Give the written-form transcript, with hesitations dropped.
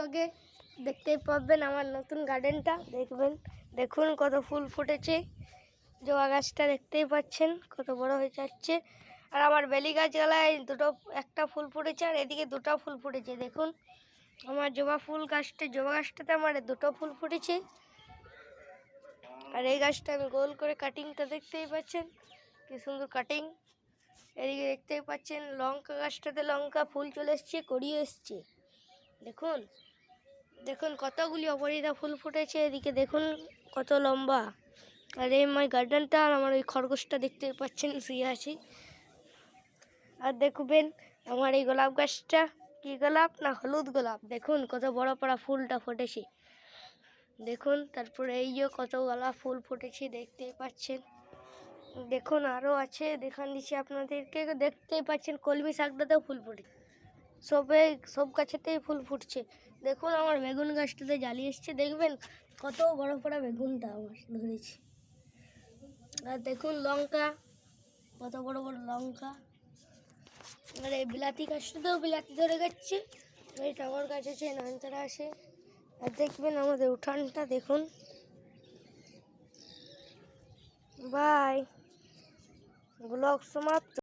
ব্লগে দেখতেই পাবেন আমার নতুন গার্ডেনটা। দেখুন কত ফুল ফুটেছে। জবা গাছটা দেখতেই পাচ্ছেন কত বড় হয়ে যাচ্ছে। আর আমার বেলি গাছগুলায় একটা ফুল ফুটেছে, আর এদিকে দুটো ফুল ফুটেছে। দেখুন আমার জবা গাছটাতে আমার দুটো ফুল ফুটেছে। আর এই গাছটা আমি গোল করে কাটিংটা দেখতেই পাচ্ছেন কি সুন্দর কাটিং। এদিকে দেখতেই পাচ্ছেন লঙ্কা গাছটাতে লঙ্কা ফুল চলে এসছে, কড়িয়ে এসছে। দেখুন কতগুলি অপরাজিতা ফুল ফুটেছে। এদিকে দেখুন কত লম্বা। আর এই মাই গার্ডেনটা, আর আমার ওই খরগোশটা দেখতেই পাচ্ছেন শুয়ে আছি। আর দেখবেন আমার এই গোলাপ গাছটা, কি গোলাপ না হলুদ গোলাপ, দেখুন কত বড় বড় ফুলটা ফুটেছে। দেখুন তারপরে এই যে কত গোলাপ ফুল ফুটেছে দেখতেই পাচ্ছেন। দেখুন আরও আছে, দেখান দিচ্ছি আপনাদেরকে। দেখতেই পাচ্ছেন কলমি শাকটাতেও ফুল ফুটে, সব গাছেতেই ফুল ফুটছে। দেখুন আমার বেগুন গাছটাতে জালি এসছে, দেখবেন কত বড় বড় বেগুনটা আমার ধরেছে। আর দেখুন লঙ্কা, কত বড় বড় লঙ্কা। আর এই বিলাতি গাছটাতেও বিলাতি ধরে গেছে। এই টগর গাছ আছে, নয়নতারা আছে। আর দেখবেন আমাদের উঠানটা দেখুন। বাই, ব্লগ সমাপ্ত।